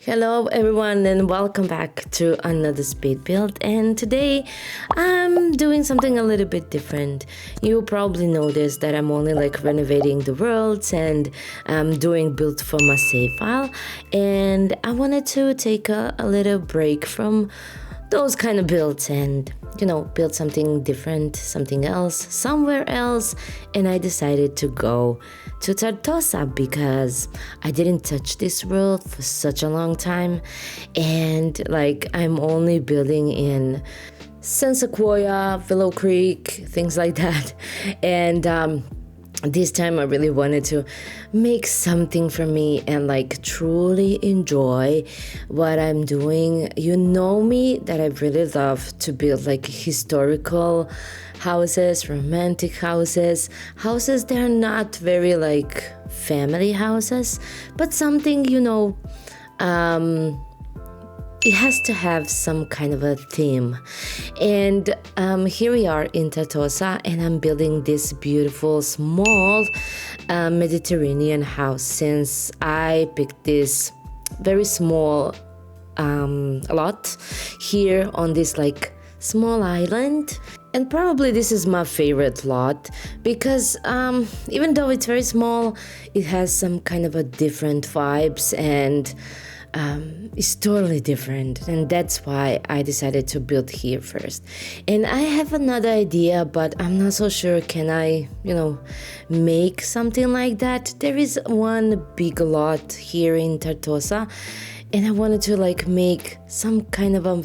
Hello everyone and welcome back to another speed build, and today I'm doing something a little bit different. You probably noticed that I'm only like renovating the worlds and doing build from a save file, and I wanted to take a little break from those kind of builds and build something different, something else, somewhere else. And I decided to go to Tartosa because I didn't touch this world for such a long time, and like I'm only building in San Sequoia, Willow Creek, things like that. And this time I really wanted to make something for me and like truly enjoy what I'm doing. You know me that I really love to build like historical houses, romantic houses that are not very like family houses, but something, it has to have some kind of a theme. And here we are in Tartosa, and I'm building this beautiful small Mediterranean house, since I picked this very small lot here on this like small island. And probably this is my favorite lot because even though it's very small, it has some kind of a different vibes, and it's totally different, and that's why I decided to build here first. And I have another idea, but I'm not so sure can I make something like that. There is one big lot here in Tartosa, and I wanted to like make some kind of a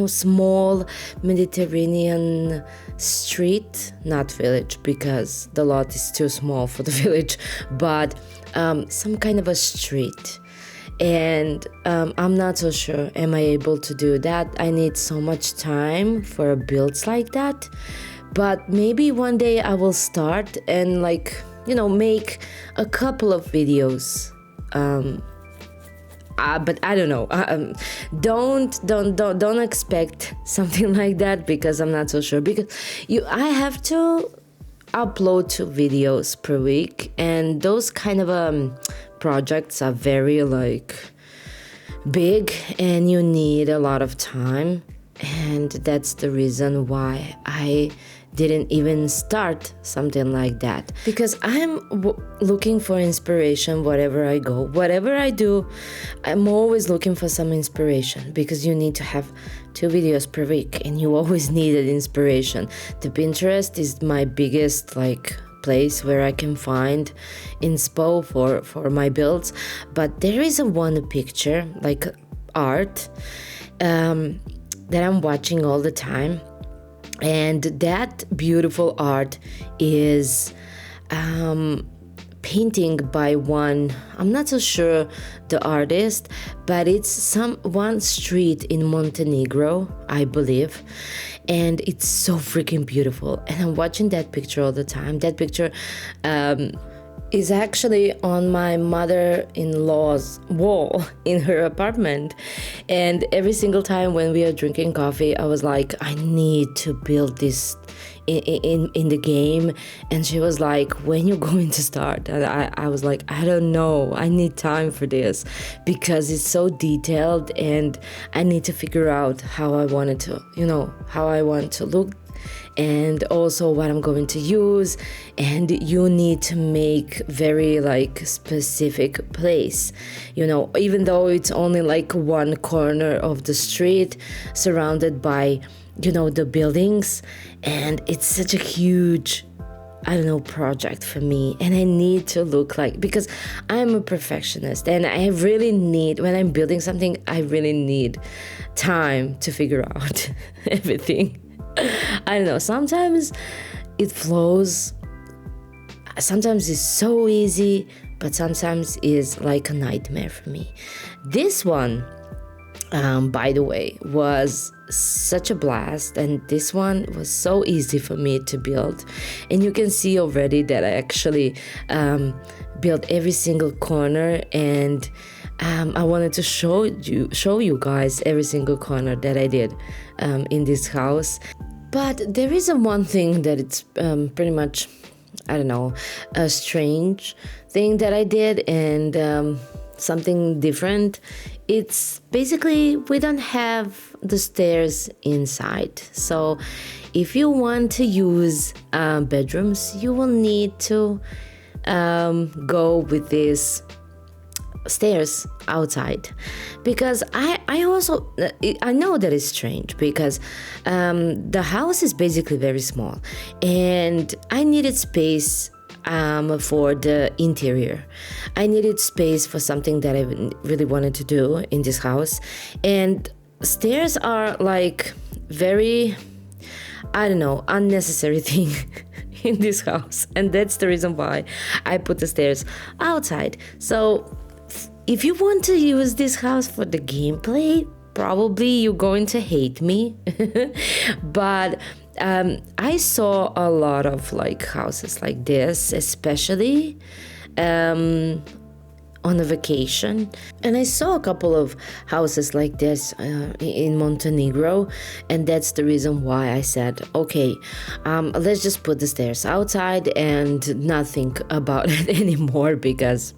small Mediterranean street, not village because the lot is too small for the village, but some kind of a street. And I'm not so sure am I able to do that. I need so much time for builds like that, but maybe one day I will start and like make a couple of videos. But I don't know. Don't expect something like that because I'm not so sure, because I have to upload 2 videos per week, and those kind of projects are very like big and you need a lot of time, and that's the reason why I didn't even start something like that, because I'm looking for inspiration wherever I go, whatever I do. I'm always looking for some inspiration, because you need to have 2 videos per week and you always needed inspiration. The Pinterest is my biggest like place where I can find inspo for my builds, but there is one picture like art that I'm watching all the time, and that beautiful art is painting by one, I'm not so sure the artist, but it's one street in Montenegro, I believe, and it's so freaking beautiful. And I'm watching that picture all the time. That picture is actually on my mother-in-law's wall in her apartment, and every single time when we are drinking coffee, I was like, I need to build this in the game. And she was like, when you're going to start? And I was like, I don't know, I need time for this because it's so detailed, and I need to figure out how I want it to, how I want to look, and also what I'm going to use. And you need to make very like specific place, even though it's only like one corner of the street surrounded by the buildings, and it's such a huge project for me. And I need to look like, because I'm a perfectionist, and I really need, when I'm building something, I really need time to figure out everything. I don't know, sometimes it flows, sometimes it's so easy, but sometimes it's like a nightmare for me. This one, by the way, was such a blast, and this one was so easy for me to build. And you can see already that I actually built every single corner, and I wanted to show you guys every single corner that I did in this house. But there is one thing that it's pretty much, I don't know, a strange thing that I did, and something different. It's basically we don't have the stairs inside. So if you want to use bedrooms, you will need to go with these stairs outside, because I also I know that it's strange, because the house is basically very small, and I needed space for the interior. I needed space for something that I really wanted to do in this house, and stairs are like very, I don't know, unnecessary thing in this house, and that's the reason why I put the stairs outside. So if you want to use this house for the gameplay, probably you're going to hate me. But I saw a lot of like houses like this, especially on a vacation, and I saw a couple of houses like this in Montenegro, and that's the reason why I said, okay, let's just put the stairs outside and not think about it anymore, because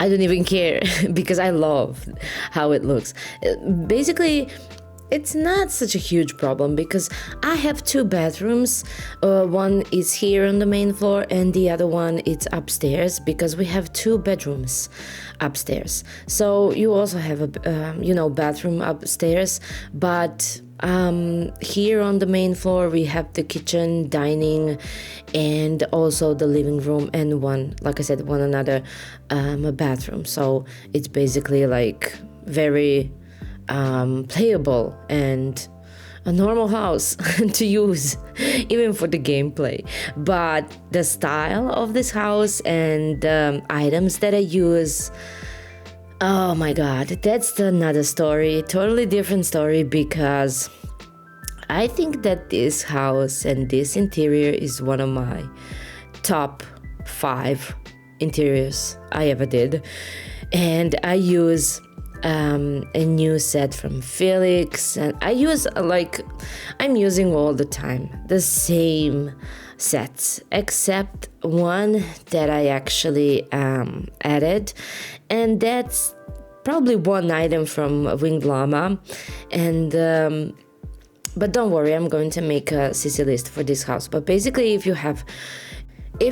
I don't even care, because I love how it looks. Basically, it's not such a huge problem, because I have two bedrooms. One is here on the main floor, and the other one is upstairs, because we have two bedrooms upstairs. So you also have a bathroom upstairs, but here on the main floor we have the kitchen, dining, and also the living room, and one another bathroom. So it's basically like very playable and a normal house to use even for the gameplay. But the style of this house and items that I use, oh my god, that's another story, totally different story, because I think that this house and this interior is one of my top 5 interiors I ever did. And I use a new set from FynestLyk, and I'm using all the time the same sets, except one that I actually added, and that's probably one item from Winged Llama. And but don't worry, I'm going to make a CC list for this house. But basically, if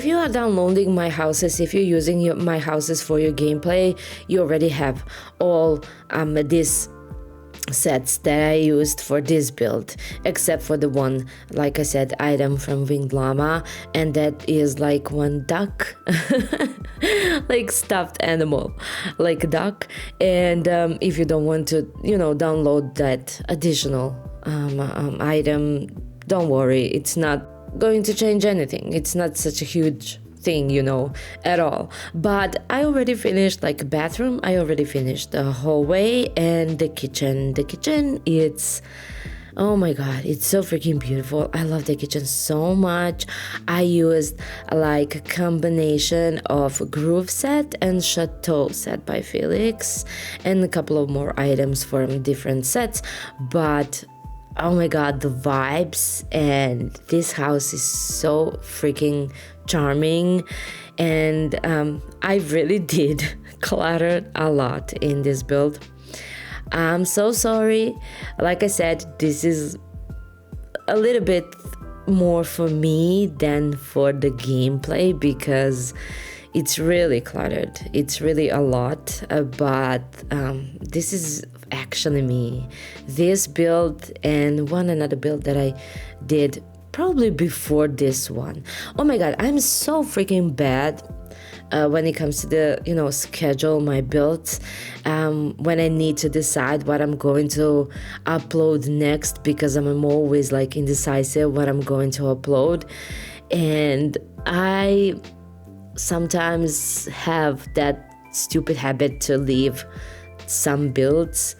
you are downloading my houses, if you're using my houses for your gameplay, you already have all these sets that I used for this build, except for the one, like I said, item from Winged Llama, and that is like one duck, like stuffed animal, like a duck. And if you don't want to, download that additional item, don't worry, it's not going to change anything. It's not such a huge thing, at all. But I already finished like a bathroom, I already finished the hallway and the kitchen. The kitchen, it's, oh my god, it's so freaking beautiful. I love the kitchen so much. I used like a combination of Groove set and Chateau set by FynestLyk, and a couple of more items from different sets. But oh my god, the vibes, and this house is so freaking charming. And I really did clutter a lot in this build. I'm so sorry. Like I said, this is a little bit more for me than for the gameplay, because it's really cluttered. It's really a lot, but this is actually me. This build and one another build that I did probably before this one. Oh my god, I'm so freaking bad when it comes to the schedule my builds, when I need to decide what I'm going to upload next, because I'm always like indecisive what I'm going to upload. And I sometimes have that stupid habit to leave some builds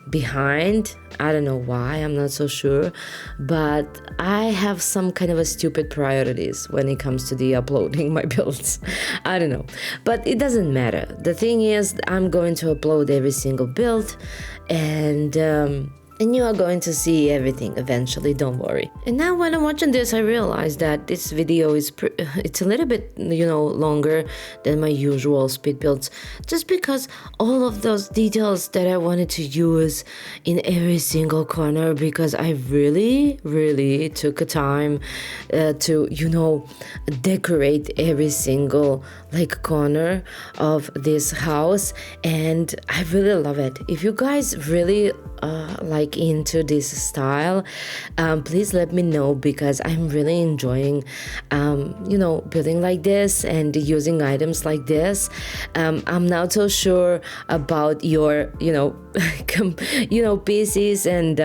behind. I don't know why, I'm not so sure, but I have some kind of a stupid priorities when it comes to the uploading my builds. I don't know, but it doesn't matter. The thing is, I'm going to upload every single build, and you are going to see everything eventually, don't worry. And now when I'm watching this, I realize that this video is it's a little bit, longer than my usual speed builds, just because all of those details that I wanted to use in every single corner, because I really took a time to decorate every single corner of this house, and I really love it. If you guys really into this style, please let me know, because I'm really enjoying building like this and using items like this. I'm not so sure about your PCs and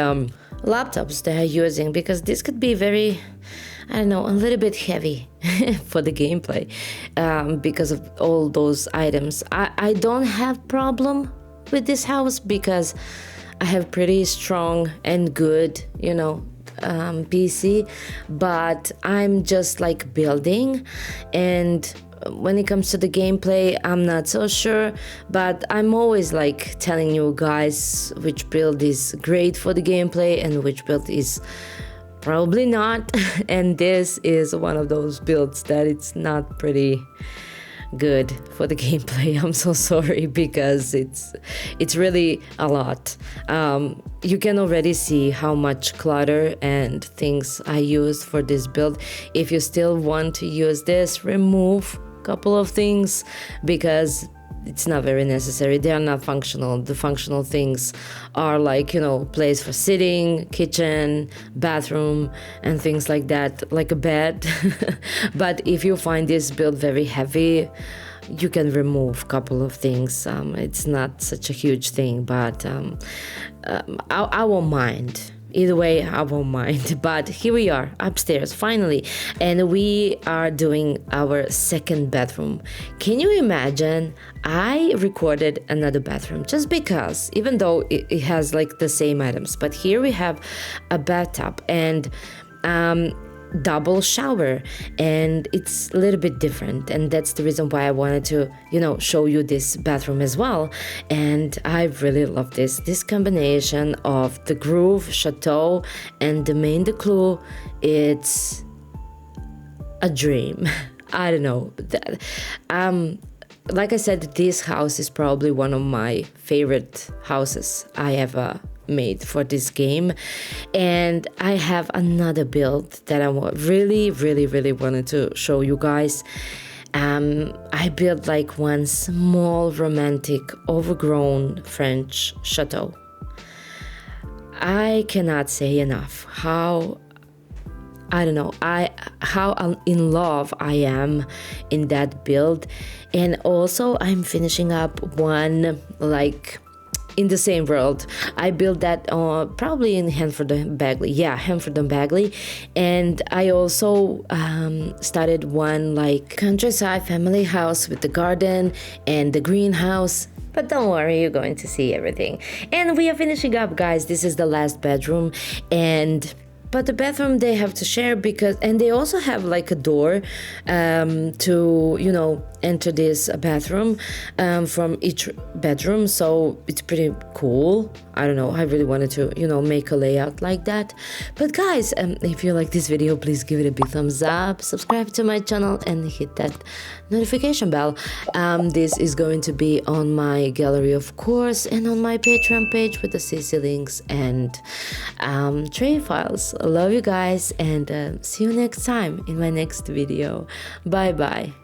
laptops that are using, because this could be very, I don't know, a little bit heavy for the gameplay, because of all those items. I don't have problem with this house, because I have pretty strong and good, PC, but I'm just building, and when it comes to the gameplay, I'm not so sure, but I'm always telling you guys which build is great for the gameplay and which build is probably not. And this is one of those builds that it's not pretty good for the gameplay. I'm so sorry, because it's really a lot. You can already see how much clutter and things I used for this build. If you still want to use this, remove a couple of things, because it's not very necessary. They are not functional. The functional things are place for sitting, kitchen, bathroom, and things like that, like a bed. But if you find this build very heavy, you can remove a couple of things. It's not such a huge thing, but I won't mind. Either way, I won't mind. But here we are upstairs finally, and we are doing our second bathroom. Can you imagine? I recorded another bathroom just because, even though it has the same items, but here we have a bathtub and double shower, and it's a little bit different, and that's the reason why I wanted to show you this bathroom as well. And I really love this combination of the groove, chateau, and the main declou. It's a dream. I don't know, like I said, this house is probably one of my favorite houses I ever made for this game. And I have another build that I really wanted to show you guys. I built one small romantic overgrown French chateau. I cannot say enough how in love I am in that build. And also I'm finishing up one in the same world. I built that probably in Hanford and Bagley. Yeah, Hanford and Bagley. And I also started one countryside family house with the garden and the greenhouse. But don't worry, you're going to see everything. And we are finishing up, guys. This is the last bedroom, but the bathroom they have to share, and they also have a door to enter this bathroom from each bedroom, so it's pretty cool. I don't know, I really wanted to make a layout like that. But guys, if you like this video, please give it a big thumbs up, subscribe to my channel, and hit that notification bell. This is going to be on my gallery, of course, and on my Patreon page with the CC links and trade files. I love you guys, and see you next time in my next video. Bye bye.